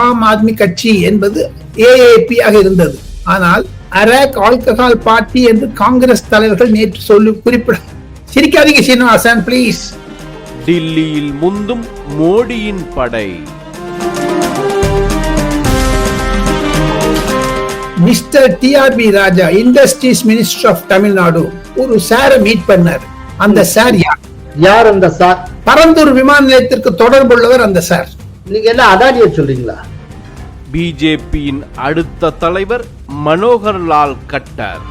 ஆம் ஆத்மி கட்சி என்பது ஏஏபி ஆக இருந்தது. ஆனால் அரேக் ஆல்கஹால் பார்ட்டி என்று காங்கிரஸ் தலைவர்கள் நேற்று சொல்லி குறிப்பிட. சிரிக்காதீங்க சீனிவாசன் பிளீஸ். டில்லியில் முந்தும் மோடியின் படை. Mister TRB Raja, industries minister of Tamil Nadu, ஒரு சாரை மீட் பண்ணார். அந்த சார் யார்? அந்த சார் பரந்தூர் விமான நிலையத்திற்கு தொடர்புள்ளவர். அந்த சார். நீங்க என்ன அதானியை சொல்றீங்களா? பிஜேபியின் அடுத்த தலைவர் Manohar Lal cutter.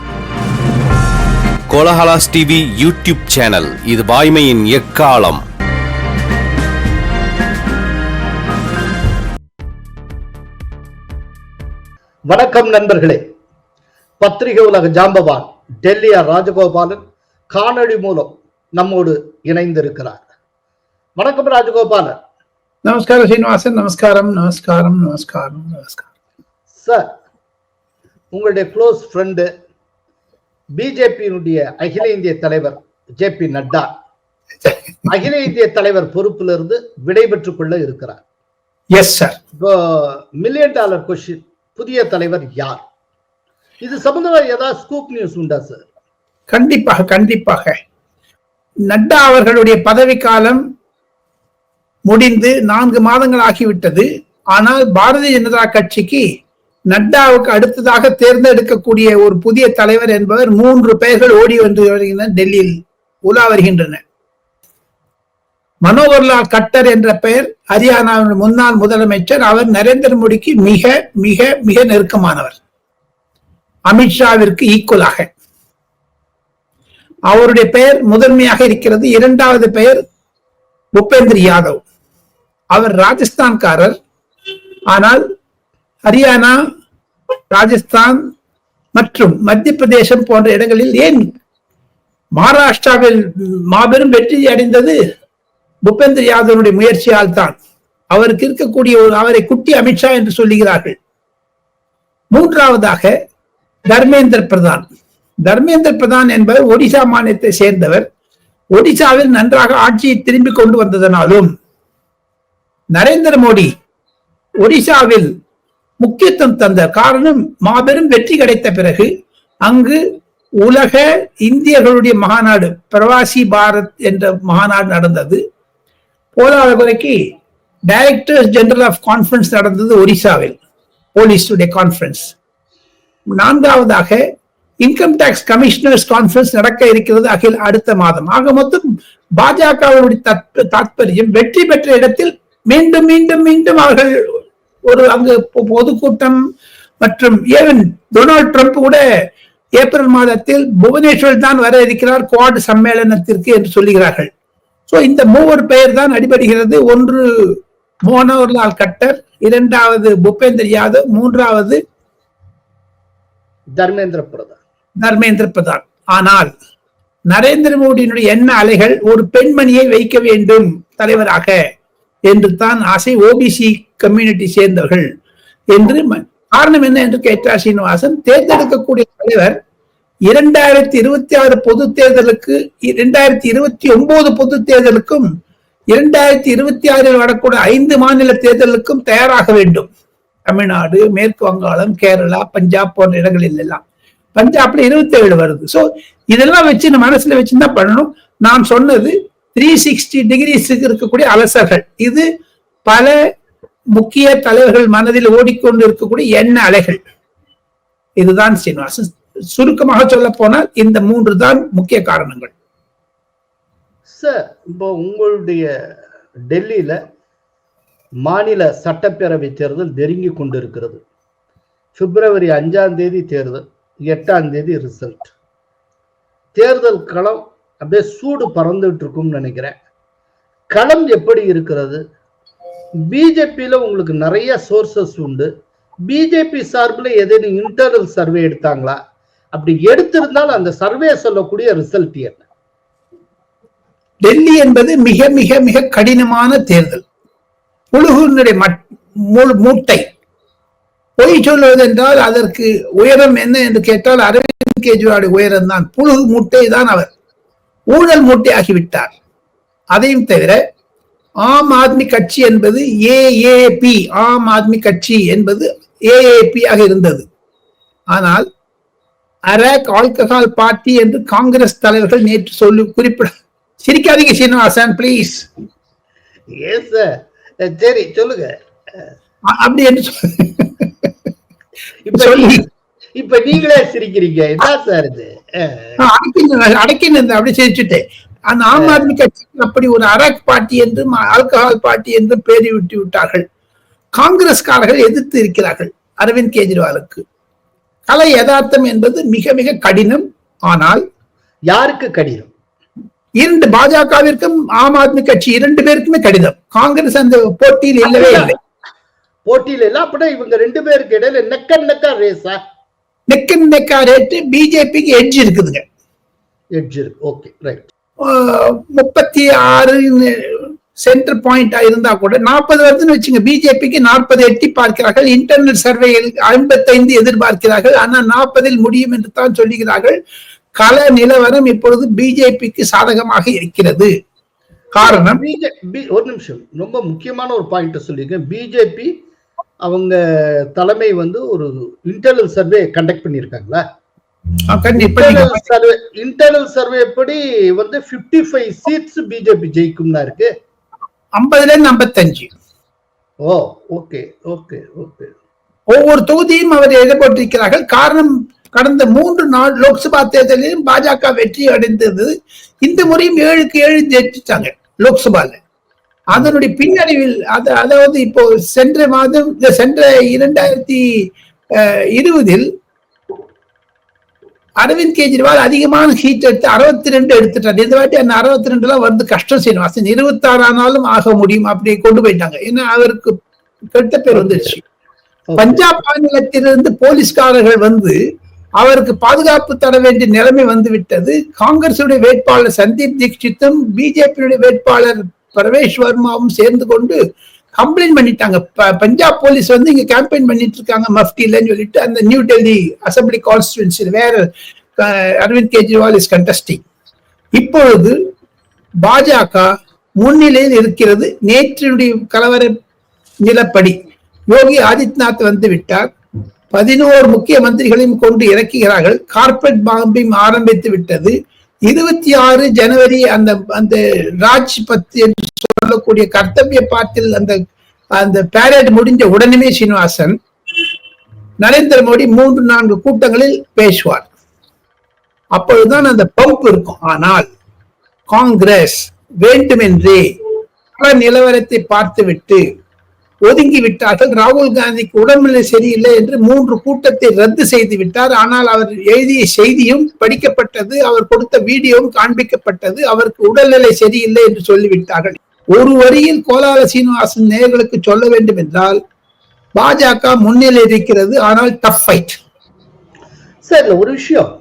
Kolahalas TV YouTube channel, இது வாய்மையின் எக்காலம். வணக்கம் நண்பர்களே. பத்திரிகை உலக ஜாம்பவான் டெல்லியார் ராஜகோபாலன் காணொளி மூலம் நம்மோடு இணைந்திருக்கிறார். வணக்கம் ராஜகோபாலன். நமஸ்காரம் சீனிவாசன். நமஸ்காரம் நமஸ்காரம் நமஸ்காரம் நமஸ்காரம். சார், உங்களுடைய க்ளோஸ் ஃப்ரெண்டு பிஜேபியினுடைய அகில இந்திய தலைவர் ஜே.பி. நட்டா அகில இந்திய தலைவர் பொறுப்பிலிருந்து விடைபெற்றுக் கொள்ள இருக்கிறார். Yes sir. இப்போ $1,000,000 கொஸ்டின், புதிய தலைவர் யார்? இது சம்பந்தமாக ஏதாவது ஸ்கூப் நியூஸ் உண்டா சார்? கண்டிப்பாக கண்டிப்பாக. நட்டா அவர்களுடைய பதவி காலம் முடிந்து 4 மாதங்கள் ஆகிவிட்டது. ஆனால் பாரதிய ஜனதா கட்சிக்கு நட்டாவுக்கு அடுத்ததாக தேர்ந்தெடுக்கக்கூடிய ஒரு புதிய தலைவர் என்பவர் 3 பெயர்கள் ஓடி வந்து வருகின்றன, டெல்லியில் உலா வருகின்றன. மனோகர் லால் கட்டர் என்ற பெயர் ஹரியானாவின் முன்னாள் முதலமைச்சர். அவர் நரேந்திர மோடிக்கு மிக மிக மிக நெருக்கமானவர், அமித்ஷாவிற்கு ஈக்குவலாக. அவருடைய பெயர் முதன்மையாக இருக்கிறது. 2வது பெயர் பூபேந்திர யாதவ். அவர் ராஜஸ்தான்காரர். ஆனால் ஹரியானா, ராஜஸ்தான் மற்றும் மத்திய பிரதேசம் போன்ற இடங்களில், ஏன் மகாராஷ்டிராவில் மாபெரும் வெற்றி அடைந்தது பூபேந்திர யாதவனுடைய முயற்சியால் தான். அவருக்கு இருக்கக்கூடிய அவரை குட்டி அமித்ஷா என்று சொல்லுகிறார்கள். 3வதாக தர்மேந்திர பிரதான். தர்மேந்திர பிரதான் என்பவர் ஒடிசா மாநிலத்தை சேர்ந்தவர். ஒடிசாவில் நன்றாக ஆட்சியை திரும்பி கொண்டு வந்ததனாலும் நரேந்திர மோடி ஒடிசாவில் முக்கியத்துவம் தந்த காரணம், மாபெரும் வெற்றி கிடைத்த பிறகு அங்கு உலக இந்தியர்களுடைய மகாநாடு, பிரவாசி பாரத் என்ற மகாநாடு நடந்தது. போதாத குறைக்கு டைரக்டர்ஸ் ஜெனரல் ஆஃப் கான்ஃபரன்ஸ் நடந்தது ஒடிசாவில், போலீஸுடைய கான்ஃபரன்ஸ். 4வதாக இன்கம் டாக்ஸ் கமிஷனர்ஸ் கான்ஃபரன்ஸ் நடக்க இருக்கிறது அடுத்த மாதம். ஆக மொத்தம் பாஜகவுடைய தாற்பயம், வெற்றி பெற்ற இடத்தில் மீண்டும் மீண்டும் மீண்டும் அவர்கள் ஒரு அங்கு பொதுக்கூட்டம் மற்றும் ஏவன் டொனால்ட் ட்ரம்ப் கூட ஏப்ரல் மாதத்தில் புவனேஸ்வர் தான் வர இருக்கிறார் குவாட் சம்மேளனத்திற்கு என்று சொல்லுகிறார்கள். சோ இந்த 3 பெயர் தான் அடிபடுகிறது. 1 மனோகர் லால் கட்டர், 2வது பூபேந்திர யாதவ், 3வது தர்மேந்திர பிரதான். ஆனால் நரேந்திர மோடியினுடைய எண்ண அலைகள் ஒரு பெண்மணியை வைக்க வேண்டும் தலைவராக என்று தான் ஆசை. ஓபிசி கம்யூனிட்டி சேர்ந்தவர்கள் என்று. காரணம் என்ன என்று கேட்டார் சீனிவாசன். தேர்ந்தெடுக்கக்கூடிய தலைவர் 2026 பொது தேர்தலுக்கு, 2029 பொது தேர்தலுக்கும், 2026 வரக்கூடிய 5 மாநில தேர்தலுக்கும் தயாராக வேண்டும். தமிழ்நாடு, மேற்கு வங்காளம், கேரளா, பஞ்சாப் போன்ற இடங்களில் எல்லாம். பஞ்சாப்ல 27 வருது. சோ இதெல்லாம் வச்சு மனசுல வச்சுதான் பண்ணணும். நான் சொன்னது 360 டிகிரிஸுக்கு இருக்கக்கூடிய அலசல்கள். இது பல முக்கிய தலைவர்கள் மனதில் ஓடிக்கொண்டு இருக்கக்கூடிய எண்ண அலைகள். இதுதான் சீனிவாசன். சுருக்கமாக சொல்ல போனால் இந்த 3 தான் முக்கிய காரணங்கள். சார், இப்போ உங்களுடைய டெல்லியில மாநில சட்டப்பேரவை தேர்தல் நெருங்கி கொண்டிருக்கிறது. பிப்ரவரி 5ஆம் தேதி தேர்தல், 8ஆம் தேதி ரிசல்ட். தேர்தல் களம் அப்படியே சூடு பறந்துட்டு இருக்கும்னு நினைக்கிறேன். களம் எப்படி இருக்கிறது? பிஜேபியில உங்களுக்கு நிறைய சோர்சஸ் உண்டு. பிஜேபி சார்பில் ஏதேனும் இன்டர்னல் சர்வே எடுத்தாங்களா? அப்படி எடுத்திருந்தால் அந்த சர்வே சொல்லக்கூடிய ரிசல்ட் என்ன? டெல்லி என்பது மிக மிக மிக கடினமான தேர்தல். புழுகுனுடைய மூட்டை. பொய் சொல்வது என்றால் அதற்கு உயரம் என்ன என்று கேட்டால் அரவிந்த் கெஜ்ரிவாலுடைய உயரம் தான். புழுகு மூட்டை தான் அவர். ஊழல் மூட்டை ஆகிவிட்டார். அதையும் தவிர ஆம் ஆத்மி கட்சி என்பது ஏஏபி, ஆம் ஆத்மி கட்சி என்பது ஏஏபி ஆக இருந்தது. ஆனால் அராக் ஆல்கஹால் பார்ட்டி என்று காங்கிரஸ் தலைவர்கள் நேற்று சொல்லி குறிப்பிட. சிரிக்காதீங்க சீனிவாசன் பிளீஸ். சரி சொல்லுங்க. அப்படி என்று சொல்லி இப்ப நீங்களே சிரிக்கிறீங்க. என்ன சார் இது? அடக்கின்னு அப்படி சிரிச்சுட்டேன். அந்த ஆம் ஆத்மி கட்சி அப்படி ஒரு அராக் பார்ட்டி என்றும் ஆல்கஹால் பார்ட்டி என்றும் பேரி விட்டு விட்டார்கள். காங்கிரஸ்காரர்கள் எதிர்த்து இருக்கிறார்கள் அரவிந்த் கெஜ்ரிவாலுக்கு. கலை யதார்த்தம் என்பது மிக மிக கடினம். ஆனால் யாருக்கு கடினம்? இரண்டு பாஜகவிற்கும் ஆம் ஆத்மி கட்சி இரண்டு பேருக்குமே கடினம். காங்கிரஸ் அந்த போட்டியில் இல்லவே இல்லை. போட்டியில் இல்ல. அப்படின்னா இவங்க ரெண்டு பேருக்கு இடையில நெக்கா ரேஸா? நெக்கா ரேட்டு பிஜேபிக்கு எட்ஜ் இருக்குதுங்க. எட்ஜ் இருக்கு. Okay right. 36 சென்டர் பாயிண்ட் இருந்தா கூட 40 வருதுன்னு வச்சுங்க. பிஜேபிக்கு 40 எட்டி பார்க்கிறார்கள். இன்டர்னல் சர்வேயில் 55 எதிர்பார்க்கிறார்கள். ஆனா 40 முடியும் என்று தான் சொல்லுகிறார்கள். கள நிலவரம் இப்பொழுது பிஜேபிக்கு சாதகமாக இருக்கிறது. காரணம் ஒரு நிமிஷம், ரொம்ப முக்கியமான ஒரு பாயிண்ட் சொல்லியிருக்கேன். பிஜேபி அவங்க தலைமை ஒரு இன்டர்னல் சர்வே கண்டக்ட் பண்ணிருக்காங்களா? இன்டர்னல் சர்வே படி 55 சீட்ஸ் பிஜேபி ஜெயிக்கும்னா இருக்கு. 50ல 55. Oh okay okay okay. ஒவ்வொரு தொகுதியும் அவர் எதிர்பார்த்திருக்கிறார்கள். காரணம், கடந்த 3 நாள் லோக்சபா தேர்தலிலும் பாஜக வெற்றி அடைந்தது. இந்த முறையும் 7க்கு 7 ஜெயிச்சிட்டாங்க லோக்சபால. அதனுடைய பின்னடைவில் அதாவது இப்போ சென்ற 2020 அரவிந்த் கெஜ்ரிவால் அதிகமான சீட் எடுத்து 62 எடுத்துட்டார். இந்த வாட்டி அந்த 62 எல்லாம் வந்து கஷ்டம். சீனிவாசன் 26 ஆனாலும் ஆக முடியும் அப்படி கொண்டு போயிட்டாங்க. ஏன்னா அவருக்கு கெட்ட பேர் வந்துருச்சு. பஞ்சாப் மாநிலத்திலிருந்து போலீஸ்காரர்கள் அவருக்கு பாதுகாப்பு தர வேண்டிய நிலைமை வந்து விட்டது. காங்கிரசுடைய வேட்பாளர் சந்தீப் தீக்ஷித்தும் பிஜேபியுடைய வேட்பாளர் பரவேஷ் வர்மாவும் சேர்ந்து கொண்டு கம்ப்ளைண்ட் பண்ணிட்டாங்க. பஞ்சாப் போலீஸ் இங்க கேம்பெயின் பண்ணிட்டு இருக்காங்க மஃப்டிலன்னு சொல்லிட்டு. அந்த நியூ டெல்லி அசம்பிளி கான்ஸ்டிடுவன்சியில் வேற அரவிந்த் கெஜ்ரிவால் இஸ் கண்டஸ்டிங். இப்பொழுது பாஜக முன்னிலையில் இருக்கிறது. நேற்றுடைய கலவர நிலப்படி யோகி ஆதித்யநாத் வந்து விட்டார். 11 முக்கிய மந்திரிகளையும் கொண்டு இறக்குகிறார்கள். கார்பெட் பாம்பிங் ஆரம்பித்து விட்டது. 26 ஜனவரி அந்த ராஜ்பத் என்று சொல்லக்கூடிய கர்த்தவிய பாத்தில் அந்த பேரேட் முடிஞ்ச உடனே சீனிவாசன் நரேந்திர மோடி 3-4 கூட்டங்களில் பேசுவார். அப்பொழுதுதான் அந்த பம்ப் இருக்கும். ஆனால் காங்கிரஸ் வேண்டுமென்றே பல நிலவரத்தை பார்த்துவிட்டு ஒதுங்கி விட்டார்கள். ராகுல் காந்திக்கு உடல்நிலை சரியில்லை என்று 3 கூட்டத்தை ரத்து செய்து விட்டார். ஆனால் அவர் எழுதிய செய்தியும் படிக்கப்பட்டது, அவர் கொடுத்த வீடியோவும் காண்பிக்கப்பட்டது. அவருக்கு உடல்நிலை சரியில்லை என்று சொல்லிவிட்டார்கள். ஒரு வரியில் கோலால சீனிவாசன் நேயர்களுக்கு சொல்ல வேண்டும் என்றால் பாஜக முன்னிலை இருக்கிறது. ஆனால் டஃப் ஃபைட். சார் ஒரு விஷயம்,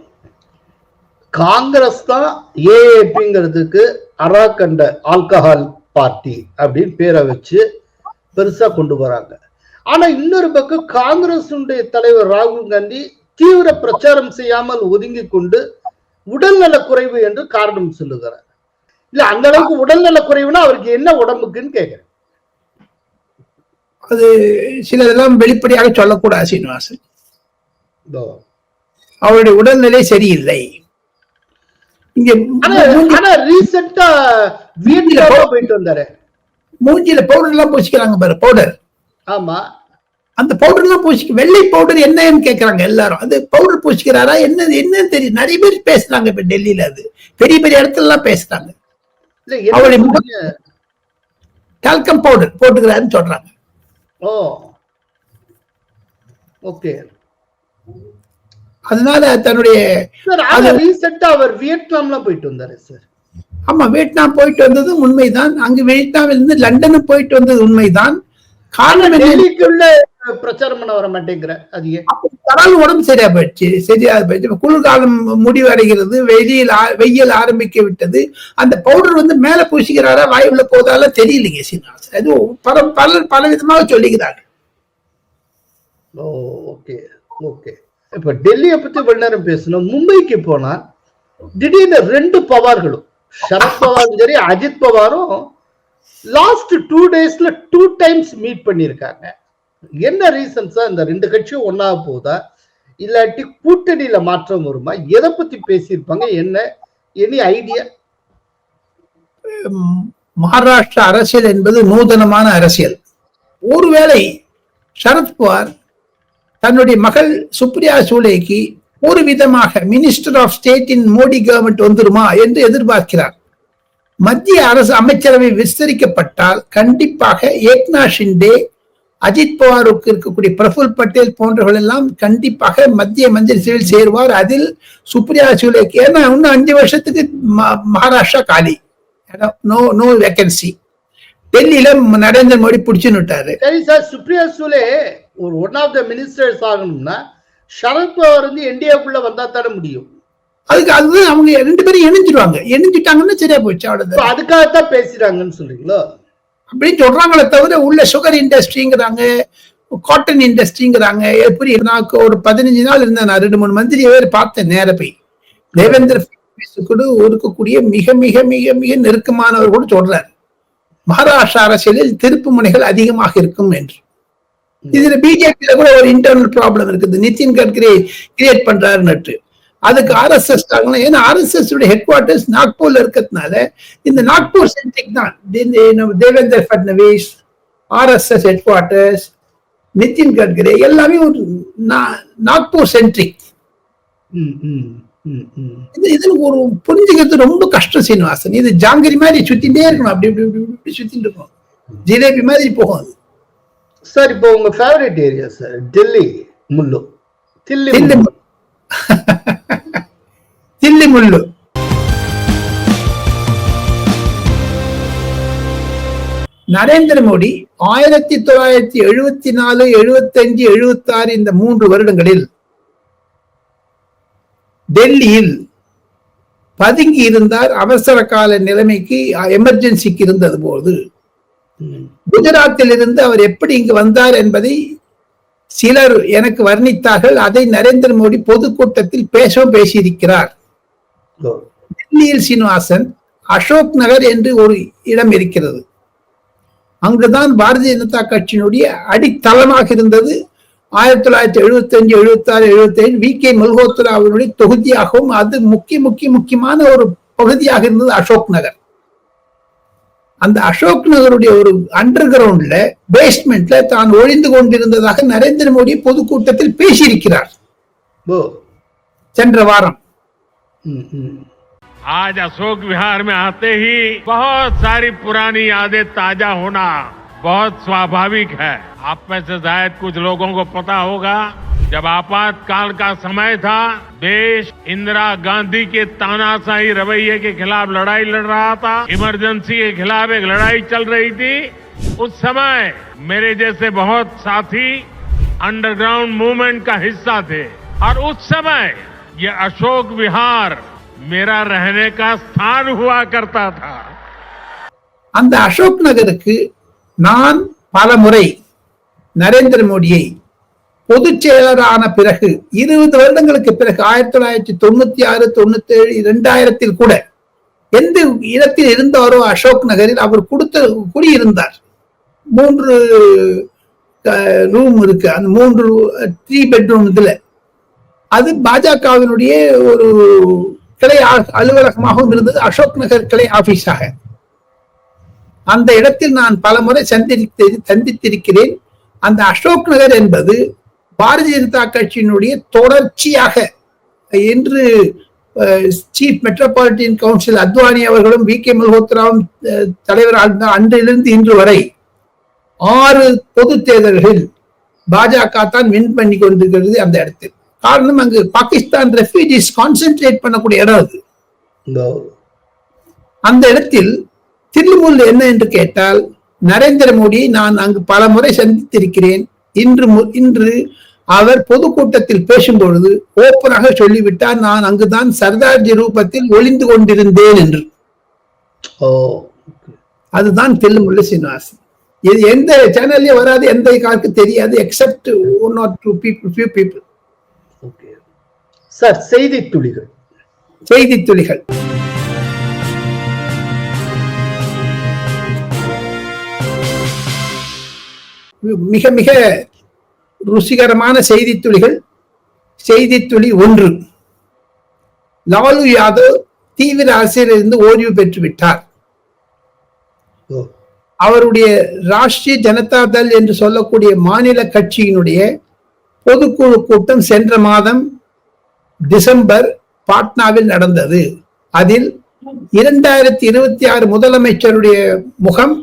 காங்கிரஸ் தான் ஏஏபிங்கிறதுக்கு அராக் அண்ட் ஆல்கஹால் பார்ட்டி அப்படின்னு பேரை வச்சு பெருசா கொண்டு வராங்க. ஆனா இன்னொரு பக்கம் காங்கிரஸ் தலைவர் ராகுல் காந்தி தீவிர பிரச்சாரம் செய்யாமல் ஒதுங்கி கொண்டு உடல்நல குறைவு என்று காரணம் சொல்லுகிறார். இல்ல அந்த அளவுக்கு உடல்நல குறைவுனா அவருக்கு என்ன உடம்புக்குன்னு கேட்கிறேன். அது சிலதெல்லாம் வெளிப்படையாக சொல்லக்கூடாது சீனிவாசன். அவருடைய உடல்நிலை சரியில்லை. இங்க ரீசெண்டா வீட்டுல போயிட்டு வந்தாரு. மூஞ்சில பவுடர் எல்லாம் பூசிக்கிறாங்க பாரு, பவுடர். ஆமா, அந்த பவுடர் எல்லாம் பூசிக்க, வெள்ளை பவுடர் என்னன்னு கேக்குறாங்க எல்லாரும். அது பவுடர் பூசிக்கிறாரா என்னன்னு தெரியும். நிறைய பேர் பேசுறாங்க இப்ப டெல்லியில. அது பெரிய பெரிய இடத்துல எல்லாம் பேசுறாங்க. அவருடைய டால்கம் பவுடர் போட்டுக்கிறாருன்னு சொல்றாங்க. ஓ ஓகே. அதனால தன்னுடைய ரீசெண்டா அவர் வியட்நாம்லாம் போயிட்டு வந்தாரு சார். ஆமா, வியட்நாம் போயிட்டு வந்தது உண்மைதான். அங்கு வியட்நாமில் இருந்து லண்டனும் போயிட்டு வந்தது உண்மைதான். காரணம் டெல்லிக்குள்ள பிரச்சாரம் பண்ண வர மாட்டேங்கிற. அது உடம்பு சரியா போயிடுச்சு. குளிர்காலம் முடிவடைகிறது, வெயில் ஆரம்பிக்க விட்டது. அந்த பவுடர் மேல பூசிக்கிறாரா வாயுள்ள போதால தெரியலைங்க சீனிவாசன். அது பல விதமாக சொல்லுகிறார்கள். Okay okay. இப்ப டெல்லியை பத்தி கொஞ்ச நேரம் பேசணும். மும்பைக்கு போனா திடீர்னு 2 பவார்களும், சரத் பவாரும் சரி அஜித் பவாரும் லாஸ்ட் 2 டேஸ்ல 2 டைம்ஸ் மீட் பண்ணிருக்காங்க. என்ன ரீசன் சார்? இந்த ரெண்டு கட்சியும் ஒன்னா போதா, இல்லாட்டி கூட்டணியில மாற்றம் வருமா? எதை பத்தி பேசியிருப்பாங்க? என்ன எனி ஐடியா? மகாராஷ்டிரா அரசியல் என்பது நூதனமான அரசியல். ஒருவேளை சரத்பவார் தன்னுடைய மகள் சுப்ரியா சூலேக்கு ஒரு விதமாக minister of state in Modi government வந்துருமா என்று எதிர்பார்க்கிறார். மத்திய அரசு அமைச்சரவை விஸ்தரிக்கப்பட்டால் கண்டிப்பாக ஏக்நாத் ஷிண்டே, அஜித் பவாருக்கு இருக்கக்கூடிய பிரபுல் பட்டேல் போன்றவர்கள் எல்லாம் கண்டிப்பாக மத்திய மந்திரி சபையில் சேருவார். அதில் சுப்ரியா சூலேக்கு, ஏன்னா இன்னும் 5 வருஷத்துக்கு மகாராஷ்டிரா காலி, நோ வேகன்சி. டெல்லியில நரேந்திர மோடி பிடிச்சுன்னுட்டாரு. சரி சார், சுப்ரியா சூலே ஒரு ஒன் ஆஃப் த மினிஸ்டர்ஸ் ஆகணும்னா சரத்பவார் வந்து என்டிஏக்குள்ள வந்தா தானே முடியும். அதுக்கு அவங்க 2 பேரும் இணைஞ்சிருவாங்க. இணைஞ்சிட்டாங்கன்னா சரியா போச்சு, அவ்வளவுதான். அதுக்காகத்தான் பேசுறாங்கன்னு சொல்றீங்களோ அப்படின்னு சொல்றாங்களே தவிர உள்ள சுகர் இண்டஸ்ட்ரிங்கிறாங்க, காட்டன் இண்டஸ்ட்ரிங்கிறாங்க. எப்படி நான் ஒரு 15 நாள் இருந்தேன், நான் 2-3 மந்திரி பேர் பார்த்தேன் நேர போய். தேவேந்திர கூட இருக்கக்கூடிய மிக மிக மிக மிக நெருக்கமானவர் கூட சொல்றாரு மகாராஷ்டிரா அரசியலில் திருப்பு முனைகள் அதிகமாக இருக்கும் என்று. இதுல பிஜேபியில கூட ஒரு இன்டர்னல் ப்ராப்ளம் இருக்குது. நிதின் கட்கரி கிரியேட் பண்றாருன்னு. அதுக்கு RSS ஆகணும். ஏன்னா RSS ஹெட் குவார்டர்ஸ் நாக்பூர்ல இருக்கிறதுனால இந்த நாக்பூர் சென்ட்ரிக் தான். Devendra Fadnavis, RSS head quarters, Nitin Gadkari எல்லாமே ஒரு நாக்பூர் சென்ட்ரிக். இதுல ஒரு புரிஞ்சுக்கிறது ரொம்ப கஷ்டம் சீனிவாசன். இது ஜாங்கிரி மாதிரி சுத்திட்டே இருக்கணும், அப்படி இப்படி இப்படி இப்படி சுத்திட்டு இருக்கணும், ஜிலேபி மாதிரி போகும் அது. சார் இப்போ உங்க ஃபேவரட் ஏரியா சார் டெல்லி முல்லு, தில்லி முல்லு. நரேந்திர மோடி 1974, 75, 76 இந்த 3 வருடங்களில் டெல்லியில் பதுங்கி இருந்தார். அவசர கால நிலைமைக்கு, எமர்ஜென்சிக்கு இருந்தது போது குஜராத்தில் இருந்து அவர் எப்படி இங்கு வந்தார் என்பதை சிலர் எனக்கு வர்ணித்தார்கள். அதை நரேந்திர மோடி பொதுக்கூட்டத்தில் பேசியிருக்கிறார். டெல்லியில் சீனிவாசன், அசோக் நகர் என்று ஒரு இடம் இருக்கிறது. அங்குதான் பாரதிய ஜனதா கட்சியினுடைய அடித்தளமாக இருந்தது. 1975, 76, 77 VK மல்ஹோத்ரா அவருடைய தொகுதியாகவும் அது முக்கியமான ஒரு பகுதியாக இருந்தது அசோக் நகர். அந்த அசோக் நகருடைய ஒரு அண்டர் கிரவுண்ட்ல, பேஸ்மெண்ட்ல தான் ஒளிந்து கொண்டிருந்ததாக நரேந்திர மோடி பொதுக்கூட்டத்தில் பேசியிருக்கிறார் சென்ற வாரம். आज अशोक विहार में आते ही बहुत सारी पुरानी यादें ताजा होना बहुत स्वाभाविक है। आप में से शायद कुछ लोगों को पता होगा, जब आपातकाल का समय था, देश इंदिरा गांधी के तानाशाही रवैये के खिलाफ लड़ाई लड़ रहा था, इमरजेंसी के खिलाफ एक लड़ाई चल रही थी। उस समय मेरे जैसे बहुत साथी अंडरग्राउंड मूवमेंट का हिस्सा थे और उस समय ये अशोक विहार मेरा रहने का स्थान हुआ करता था। அந்த அசோக் நகருக்கு நான் பல முறை நரேந்திர மோடியை பொதுச் செயலரான பிறகு 20 வருடங்களுக்கு பிறகு 1996, 97, 2000 கூட எந்த இடத்தில் இருந்தாரோ அசோக் நகரில் அவர் குடியிருந்தார். 3 ரூம் இருக்கு. அந்த 3 பெட்ரூம் இதுல அது பாஜகவினுடைய ஒரு கிளை அலுவலகமாகவும் இருந்தது, அசோக் நகர் கிளை ஆபீஸாக. அந்த இடத்தில் நான் பல முறை சந்தித்திருக்கிறேன். அந்த அசோக் நகர் என்பது பாரதிய ஜனதா கட்சியினுடைய தொடர்ச்சியாக இன்று சீஃப் மெட்ரோபாலிட்டன் கவுன்சில் அத்வானி அவர்களும் VK மல்ஹோத்ராவும் தலைவராக அன்றிலிருந்து இன்று வரை 6 பொது தேர்தல்களில் பாஜக தான் வின் பண்ணி கொண்டிருக்கிறது அந்த இடத்தில். காரணம், அங்கு பாகிஸ்தான் ரெஃப்யூஜிஸ் கான்சென்ட்ரேட் பண்ணக்கூடிய இடம் அது. அந்த இடத்தில் தில்லிமுல் என்ன என்று கேட்டால், நரேந்திர மோடியை நான் அங்கு பல முறை சந்தித்திருக்கிறேன். இன்று அவர் பொதுக்கூட்டத்தில் பேசும்பொழுது ஓப்பனாக சொல்லிவிட்டார், நான் அங்குதான் சர்தார்ஜி ரூபத்தில் ஒளிந்து கொண்டிருந்தேன் என்று. அதுதான் தில்லிமுல்ல சீனிவாசன். இது எந்த சேனல்லையும் வராது, எந்த காருக்கு தெரியாது, எக்ஸப்ட் 1 or 2 people. சார், செய்தி துளிகள். மிக மிக ருசிகரமான செய்தித்துளிகள். செய்தித்துளி 1, லாலு யாதவ் தீவிர அரசியலிருந்து ஓய்வு பெற்று விட்டார். அவருடைய ராஷ்டிரிய ஜனதா தள் என்று சொல்லக்கூடிய மாநில கட்சியினுடைய பொதுக்குழு கூட்டம் சென்ற மாதம் டிசம்பர் பாட்னாவில் நடந்தது. அதில் 2026 முதலமைச்சருடைய முகம்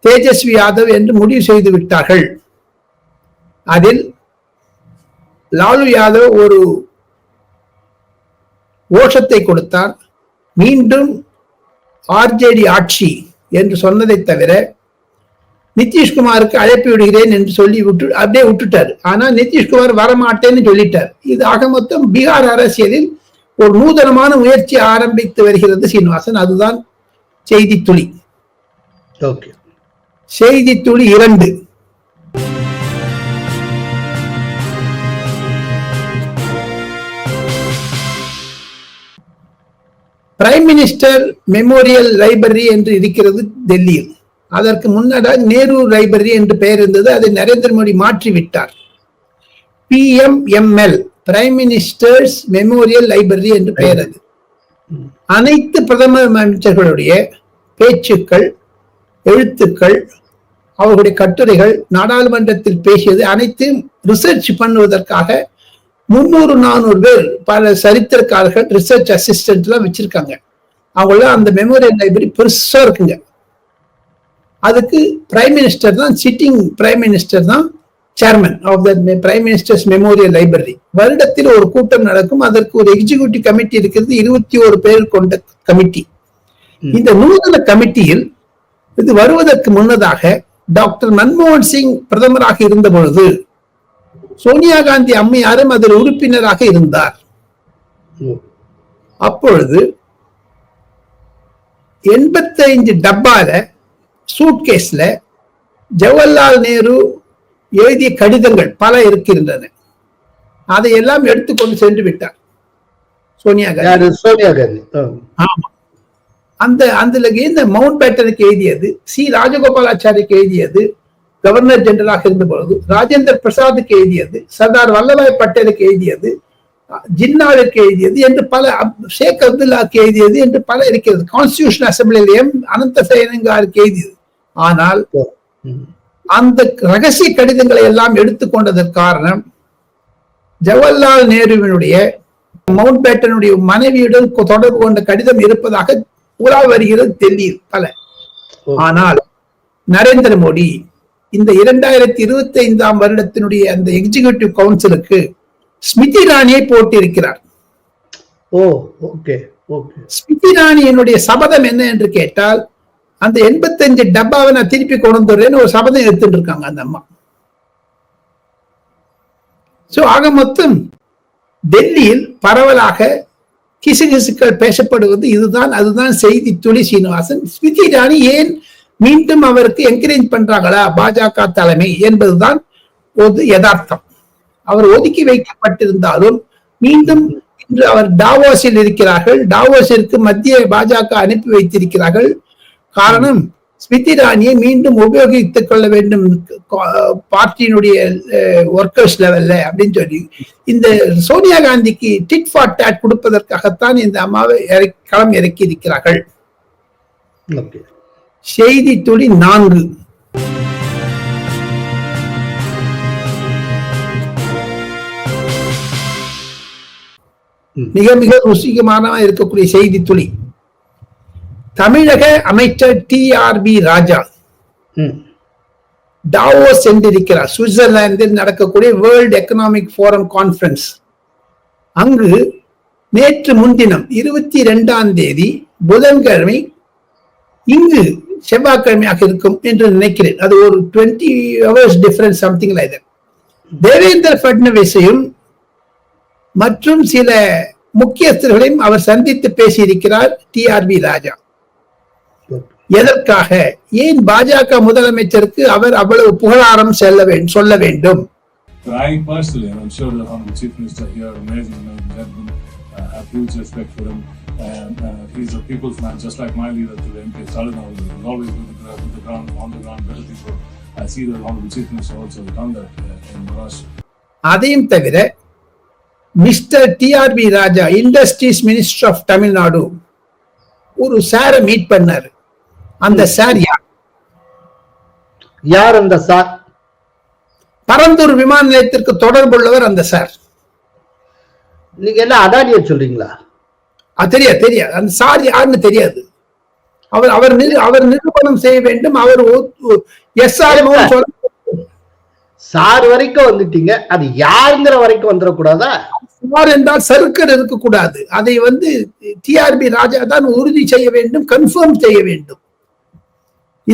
தேஜஸ்வி யாதவ் என்று முடிவு செய்து விட்டார்கள். அதில் லாலு யாதவ் ஒரு கோஷத்தை கொடுத்தார், மீண்டும் ஆர்ஜேடி ஆட்சி என்று சொன்னதை தவிர நிதிஷ்குமாருக்கு அழைப்பு விடுகிறேன் என்று சொல்லி அப்படியே விட்டுட்டார். ஆனா நிதிஷ்குமார் வரமாட்டேன்னு சொல்லிட்டார். இது ஆக மொத்தம் பீகார் அரசியலில் ஒரு நூதனமான முயற்சி ஆரம்பித்து வருகிறது சீனிவாசன். அதுதான் செய்தித்துளி. செய்தித்துளி 2, பிரைம் மினிஸ்டர் மெமோரியல் லைப்ரரி என்று இருக்கிறது டெல்லியில். அதற்கு முன்னதாக நேரு லைப்ரரி என்று பெயர் இருந்தது. அதை நரேந்திர மோடி மாற்றிவிட்டார். PMML, prime minister's memorial library என்று பெயர். அது அனைத்து பிரதம அமைச்சர்களுடைய பேச்சுக்கள், எழுத்துக்கள், அவர்களுடைய கட்டுரைகள், நாடாளுமன்றத்தில் பேசியது அனைத்தையும் ரிசர்ச் பண்ணுவதற்காக 300-400 பேர் பல சரித்திரக்காரர்கள், ரிசர்ச் அசிஸ்டன்ட் எல்லாம் வச்சிருக்காங்க. அவங்களாம் அந்த மெமோரியல் லைப்ரரி பெருசா இருக்குங்க. அதுக்கு பிரைம் மினிஸ்டர் தான், சிட்டிங் பிரைம் மினிஸ்டர் தான் chairman of the prime minister's memorial library. வருடத்தில் ஒரு கூட்டம் நடக்கும். அதற்கு ஒரு எக்ஸிகியூட்டிவ் கமிட்டி இருக்கிறது, 21 பேர் கொண்ட கமிட்டி. இந்த நூதன கமிட்டியில் இது வருவதற்கு முன்னதாக டாக்டர் மன்மோகன் சிங் பிரதமராக இருந்த பொழுது சோனியா காந்தி அம்மையாரும் அதில் உறுப்பினராக இருந்தார். அப்பொழுது 85 டப்பால சூட்கேஸ்ல ஜவஹர்லால் நேரு எழுதிய கடிதங்கள் பல இருக்கின்றன. அதையெல்லாம் எடுத்துக்கொண்டு சென்று விட்டார் சோனியா காந்தி. ஆமா, அதுல இந்த மவுண்ட் பேட்டனுக்கு எழுதியது, சி ராஜகோபாலாச்சாரிக்கு எழுதியது, கவர்னர் ஜெனரலாக இருந்த பொழுது ராஜேந்திர பிரசாத்துக்கு எழுதியது, சர்தார் வல்லபாய் பட்டேலுக்கு எழுதியது, ஜின்னாவிற்கு எழுதியது என்று பல, ஷேக் அப்துல்லாக்கு எழுதியது என்று பல இருக்கிறது. கான்ஸ்டிடியூஷன் அசம்பிளியிலும் அனந்த சேனங்காருக்கு எழுதியது. ஆனால் அந்த ரகசிய கடிதங்களை எல்லாம் எடுத்துக்கொண்டதற்கு காரணம் ஜவஹர்லால் நேருவினுடைய மவுண்ட் பேட்டனுடைய மனைவியுடன் தொடர்பு கொண்ட கடிதம் இருப்பதாக உலா வருகிறது டெல்லியில் பல. ஆனால் நரேந்திர மோடி இந்த 2025 வருடத்தினுடைய அந்த எக்ஸிகியூட்டிவ் கவுன்சிலுக்கு ஸ்மிருதி இரானியை போட்டிருக்கிறார். ஸ்மிருதி இரானியினுடைய சபதம் என்ன என்று கேட்டால், அந்த 85 டப்பாவை நான் திருப்பி கொண்டு வந்துடுறேன்னு ஒரு சபதம் எடுத்துட்டு இருக்காங்க அந்த அம்மா. சோ ஆக மொத்தம் டெல்லியில் பரவலாக கிசுகிசுக்கள் பேசப்படுவது இதுதான். அதுதான் செய்தி துளி சீனிவாசன். ஸ்மிருதி இரானி ஏன் மீண்டும் அவருக்கு என்கரேஜ் பண்றாங்களா பாஜக தலைமை என்பதுதான் ஒரு யதார்த்தம். அவர் ஒதுக்கி வைக்கப்பட்டிருந்தாலும் மீண்டும் இன்று அவர் டாவோஸில் இருக்கிறார்கள். டாவோஸிற்கு மத்திய பாஜக அனுப்பி வைத்திருக்கிறார்கள். காரணம், ஸ்மிருதி இரானியை மீண்டும் உபயோகித்துக் கொள்ள வேண்டும் பார்ட்டியினுடைய ஒர்க்கர்ஸ் லெவல்ல அப்படின்னு சொல்லி இந்த சோனியா காந்திக்கு டிட் ஃபார் டாட் கொடுப்பதற்காகத்தான் இந்த அம்மாவை களம் இறக்கி இருக்கிறார்கள். செய்தி துளி 4, மிக மிக ருசிகமான இருக்கக்கூடிய செய்தி துளி. தமிழக அமைச்சர் TRB ராஜா டாவோஸ் சென்றிருக்கிறார். சுவிட்சர்லாந்தில் நடக்கக்கூடிய வேர்ல்ட் எக்கனாமிக் ஃபோரம் கான்ஃபரன்ஸ். அங்கு நேற்று முன்தினம் 22ஆம் தேதி புதன்கிழமை, இங்கு செவ்வாய்க்கிழமையாக இருக்கும் என்று நினைக்கிறேன். அது ஒரு 20 hours difference, something like that. Devendra பட்னவிஸையும் மற்றும் சில முக்கியஸ்தர்களையும் அவர் சந்தித்து பேசியிருக்கிறார் TRB ராஜா. எதற்காக, ஏன் பாஜக முதலமைச்சருக்கு அவர் அவ்வளவு புகழாரம் சொல்ல வேண்டும்? I personally, and I'm sure the Chief Minister here, amazing gentleman, have huge respect for him. He's a people's man, just like my leader today, MP Stalin. He's always on the ground, better things for I see that Honorable Chief Minister also has done that in Maharashtra. அதையும் தவிர mister TRB Raja, industries minister of Tamil Nadu, ஒரு சாரை meet பண்ணாரு. அந்த sir யார் அந்த sir? Parandur விமான நிலையத்திற்கு தொடர்புள்ளவர் அந்த சார். நீங்க என்ன அதானியை சொல்றீங்களா? தெரியாது தெரியாது, அந்த சார் யாருன்னு தெரியாது. அவர் நிரூபணம் செய்ய வேண்டும். அவர் சார் வரைக்கும் வந்துட்டீங்க, அது யாருங்கிற வரைக்கும் வந்துடக்கூடாதா? சார் என்றால் சர்க்கர் இருக்கக்கூடாது. அதை டிஆர்பி ராஜா தான் உறுதி செய்ய வேண்டும், கன்ஃபார்ம் செய்ய வேண்டும்.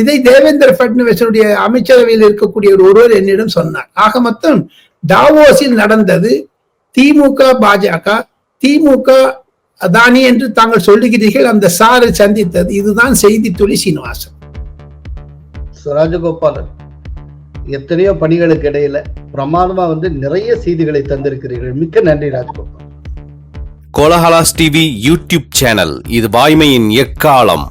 இதை தேவேந்திர பட்னவிஸுடைய அமைச்சரவையில் இருக்கக்கூடிய ஒருவர் என்னிடம் சொன்னார். ஆக மொத்தம் டாவோஸில் நடந்தது திமுக பாஜக, திமுக அதானி என்று தாங்கள் சொல்லுகிறீர்கள், அந்த சாரை சந்தித்தது. இதுதான் செய்தி துளி சீனிவாசன். ராஜகோபாலன், எத்தனையோ பணிகளுக்கு இடையில பிரமாதமா நிறைய செய்திகளை தந்திருக்கிறீர்கள். மிக்க நன்றி Rajagopal. Kolahalas TV YouTube channel, இது வாய்மையின் எக்காலம்.